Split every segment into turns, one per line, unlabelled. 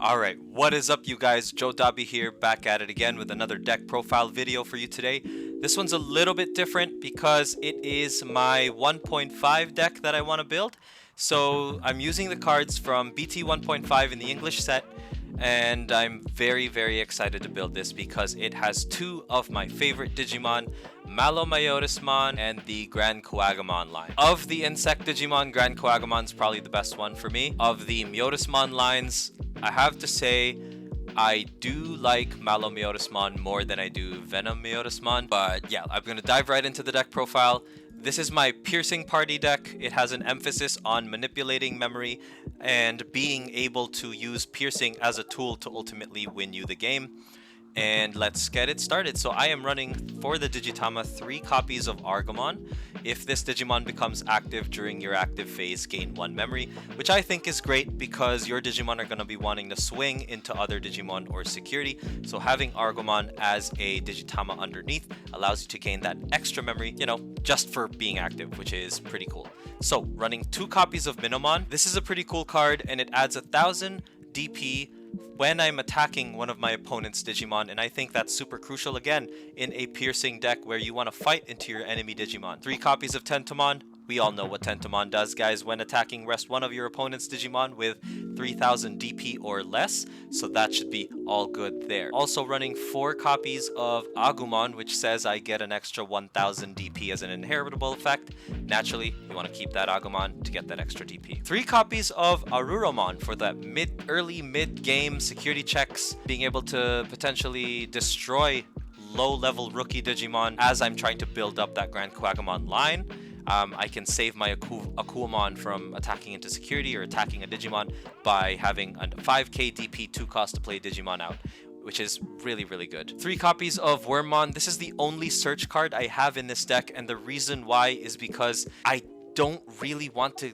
Alright, what is up you guys? Joe Dobby here, back at it again with another deck profile video for you today. This one's a little bit different because it is my 1.5 deck that I want to build. So I'm using the cards from BT1.5 in the English set, and I'm very excited to build this because it has two of my favorite Digimon, MaloMyotismon and the Grand Koagamon line. Of the insect Digimon, Grand Koagamon's probably the best one for me. Of the Myotismon lines, I have to say I do like MaloMyotismon more than I do Myotismon. But yeah, I'm gonna dive right into the deck profile. This is my piercing party deck. It has an emphasis on manipulating memory and being able to use piercing as a tool to ultimately win you the game. And let's get it started. So I am running for the Digitama 3 copies of Argomon. If this Digimon becomes active during your active phase, gain 1 memory, which I think is great because your Digimon are going to be wanting to swing into other Digimon or security. So having Argomon as a Digitama underneath allows you to gain that extra memory, you know, just for being active, which is pretty cool. So running 2 copies of Minomon. This is a pretty cool card and it adds 1000 DP when I'm attacking one of my opponent's Digimon, and I think that's super crucial again in a piercing deck where you want to fight into your enemy Digimon. 3 copies of Tentomon. We all know what Tentomon does, guys, when attacking rest one of your opponent's Digimon with 3000 DP or less, so that should be all good there. Also running 4 copies of Agumon, which says I get an extra 1000 DP as an inheritable effect. Naturally, you want to keep that Agumon to get that extra DP. 3 copies of Aruromon for that early mid-game security checks, being able to potentially destroy low-level rookie Digimon as I'm trying to build up that Grand Koagamon line. I can save my Akuamon from attacking into security or attacking a Digimon by having a 5k DP 2 cost to play Digimon out, which is really good. 3 copies of Wormmon. This is the only search card I have in this deck, and the reason why is because I don't really want to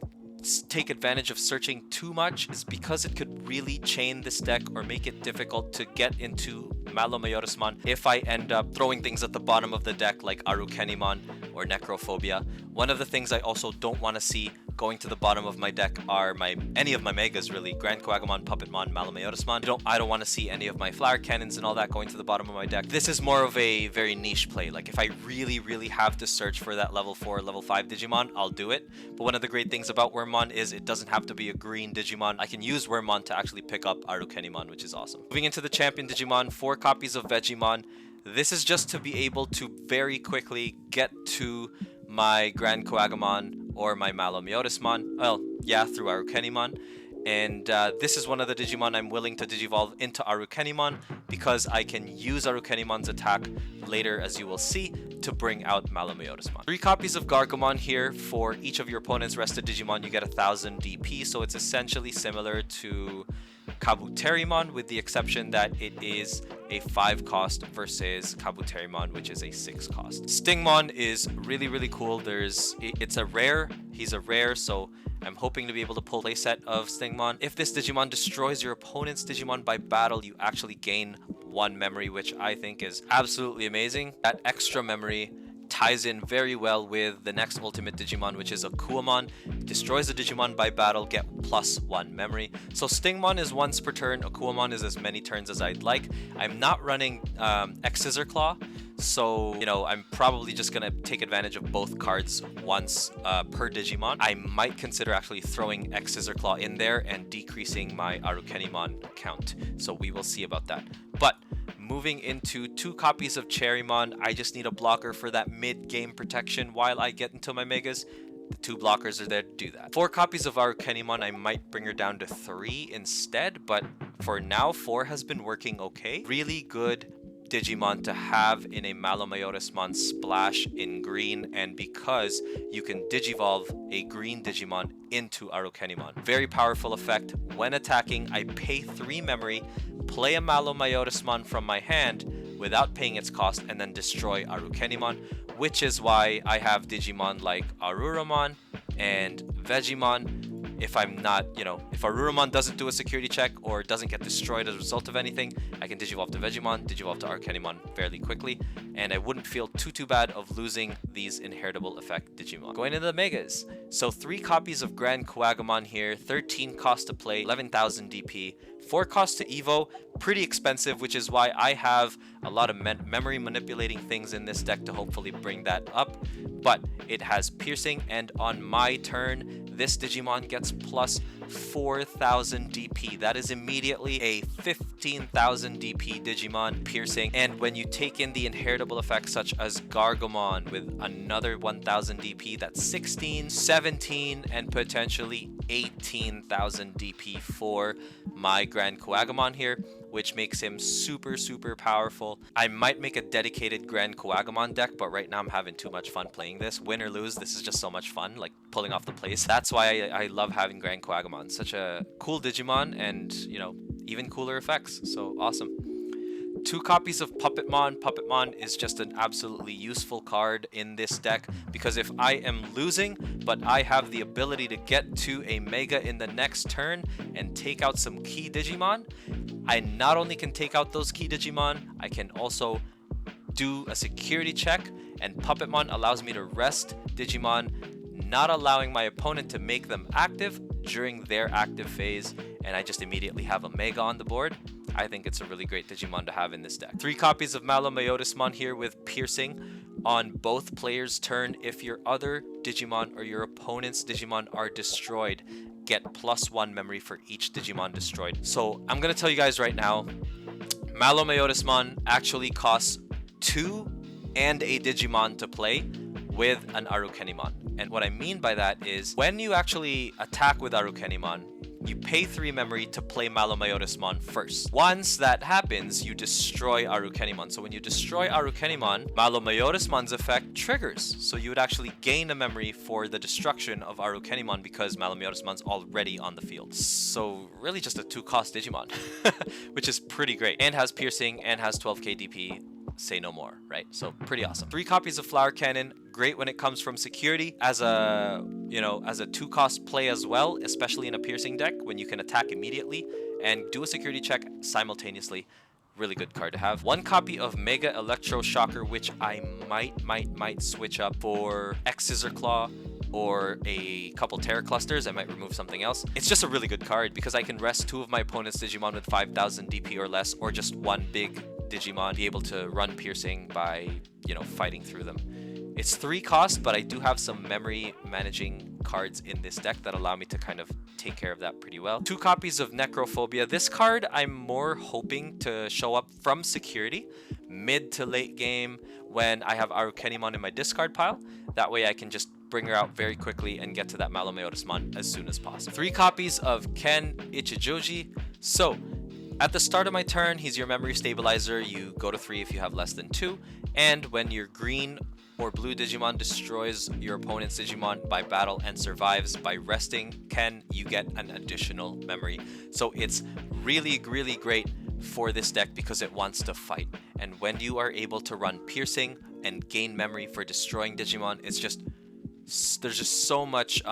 take advantage of searching too much, is because it could really chain this deck or make it difficult to get into MaloMyotismon if I end up throwing things at the bottom of the deck like Arukenimon or Necrophobia. One of the things I also don't want to see going to the bottom of my deck are any of my megas, really. Grand Koagamon, Puppetman, MaloMyotismon. I don't want to see any of my flower cannons and all that going to the bottom of my deck. This is more of a very niche play. Like if I really have to search for that level 4, level 5 Digimon, I'll do it. But one of the great things about Wormmon is it doesn't have to be a green Digimon. I can use Wormmon to actually pick up Arukenimon, which is awesome. Moving into the champion Digimon, 4 copies of Veedramon. This is just to be able to very quickly get to my Grand Koagamon or my MaloMyotismon, well, yeah, through Arukenimon. And this is one of the Digimon I'm willing to digivolve into Arukenimon because I can use Arukenimon's attack later, as you will see, to bring out MaloMyotismon. 3 copies of Gargomon here. For each of your opponent's rested Digimon, you get 1000 DP, so it's essentially similar to Kabuterimon, with the exception that it is a 5 cost versus Kabuterimon, which is a 6 cost. Stingmon is really cool. It's a rare. He's a rare, so I'm hoping to be able to pull a playset of Stingmon. If this Digimon destroys your opponent's Digimon by battle, you actually gain 1 memory, which I think is absolutely amazing. That extra memory ties in very well with the next ultimate Digimon, which is Akuamon. Destroys the Digimon by battle, get +1 memory. So Stingmon is once per turn, Akuamon is as many turns as I'd like. I'm not running X Scissor Claw, so you know, I'm probably just gonna take advantage of both cards once per Digimon. I might consider actually throwing X Scissor Claw in there and decreasing my Arukenimon count, so we will see about that. But moving into 2 copies of Cherrymon, I just need a blocker for that mid-game protection while I get into my megas. The 2 blockers are there to do that. 4 copies of Arukenimon, I might bring her down to 3 instead, but for now 4 has been working okay. Really good Digimon to have in a MaloMyotismon splash in green, and because you can digivolve a green Digimon into Arukenimon. Very powerful effect. When attacking, I pay 3 memory, play a MaloMyotismon from my hand without paying its cost, and then destroy Arukenimon, which is why I have Digimon like Aruromon and Veedramon. If I'm not, you know, if Aruromon doesn't do a security check or doesn't get destroyed as a result of anything, I can digivolve to Veedramon, digivolve to Arukenimon fairly quickly, and I wouldn't feel too bad of losing these inheritable effect Digimon. Going into the megas, so 3 copies of Grand Koagamon here, 13 cost to play, 11,000 DP, 4 cost to Evo, pretty expensive, which is why I have a lot of memory manipulating things in this deck to hopefully bring that up. But it has piercing, and on my turn, this Digimon gets plus 4,000 DP. That is immediately a 15,000 DP Digimon piercing. And when you take in the inheritable effects such as Gargomon with another 1,000 DP, that's 16, 17, and potentially 18,000 DP for my Grand Coagamon here, which makes him super, super powerful. I might make a dedicated Grand Coagamon deck, but right now I'm having too much fun playing this. Win or lose, this is just so much fun, like pulling off the plays. That's why I love having Grand Coagamon. Such a cool Digimon, and, you know, even cooler effects. So awesome. 2 copies of Puppetmon. Puppetmon is just an absolutely useful card in this deck, because if I am losing, but I have the ability to get to a Mega in the next turn and take out some key Digimon, I not only can take out those key Digimon, I can also do a security check, and Puppetmon allows me to rest Digimon, not allowing my opponent to make them active during their active phase, and I just immediately have a Mega on the board. I think it's a really great Digimon to have in this deck. 3 copies of MaloMyotismon here with piercing on both players' turn. If your other Digimon or your opponent's Digimon are destroyed, get +1 memory for each Digimon destroyed. So I'm gonna tell you guys right now, MaloMyotismon actually costs 2 and a Digimon to play with an Arukenimon. And what I mean by that is, when you actually attack with Arukenimon, you pay 3 memory to play MaloMyotismon first. Once that happens, you destroy Arukenimon. So when you destroy Arukenimon, MaloMyotismon's effect triggers. So you would actually gain a memory for the destruction of Arukenimon because MaloMyotismon's already on the field. So really just a 2-cost Digimon, which is pretty great. And has piercing and has 12k DP. Say no more, right? So pretty awesome. 3 copies of Flower Cannon, great when it comes from security as a, you know, as a 2-cost play as well, especially in a piercing deck when you can attack immediately and do a security check simultaneously. Really good card to have. 1 copy of Mega Electro Shocker, which I might switch up for X Scissor Claw or a couple Terror Clusters. I might remove something else. It's just a really good card because I can rest 2 of my opponent's Digimon with 5,000 DP or less, or just 1 big Digimon, be able to run piercing by, you know, fighting through them. It's 3 cost, but I do have some memory managing cards in this deck that allow me to kind of take care of that pretty well. 2 copies of Necrophobia. This card I'm more hoping to show up from security mid to late game when I have Arukenimon in my discard pile. That way I can just bring her out very quickly and get to that MaloMyotismon as soon as possible. 3 copies of Ken Ichijoji. So at the start of my turn, he's your memory stabilizer. You go to 3 if you have less than 2. And when your green or blue Digimon destroys your opponent's Digimon by battle and survives by resting Ken, you get an additional memory. So it's really, really great for this deck because it wants to fight. And when you are able to run piercing and gain memory for destroying Digimon, it's just, there's just so much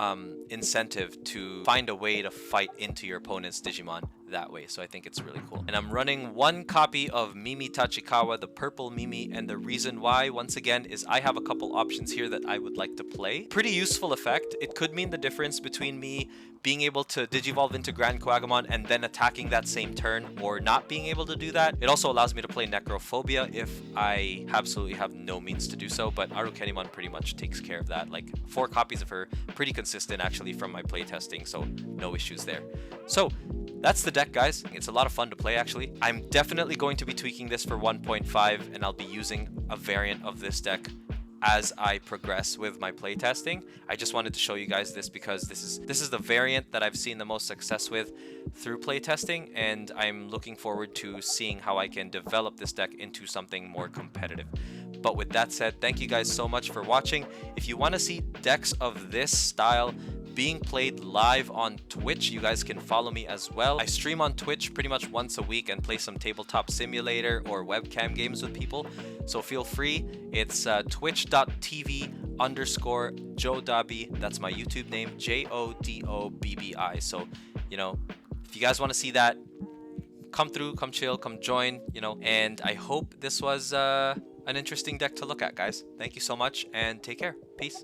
incentive to find a way to fight into your opponent's Digimon that way. So I think it's really cool. And I'm running 1 copy of Mimi Tachikawa, the purple Mimi, and the reason why, once again, is I have a couple options here that I would like to play. Pretty useful effect. It could mean the difference between me being able to Digivolve into Grand Coagamon and then attacking that same turn, or not being able to do that. It also allows me to play Necrophobia if I absolutely have no means to do so, but Arukenimon pretty much takes care of that. Like 4 copies of her, pretty consistent actually from my playtesting, so no issues there. So that's the deck, guys. It's a lot of fun to play, actually. I'm definitely going to be tweaking this for 1.5, and I'll be using a variant of this deck as I progress with my playtesting. I just wanted to show you guys this because this is the variant that I've seen the most success with through playtesting, and I'm looking forward to seeing how I can develop this deck into something more competitive. But with that said, thank you guys so much for watching. If you want to see decks of this style being played live on Twitch, you guys can follow me as well. I stream on Twitch pretty much once a week and play some tabletop simulator or webcam games with people, so feel free. It's twitch.tv/JoeDobby. That's my YouTube name, JODOBBI. So, you know, if you guys want to see that, come through, come chill, come join, you know. And I hope this was an interesting deck to look at, guys. Thank you so much and take care. Peace.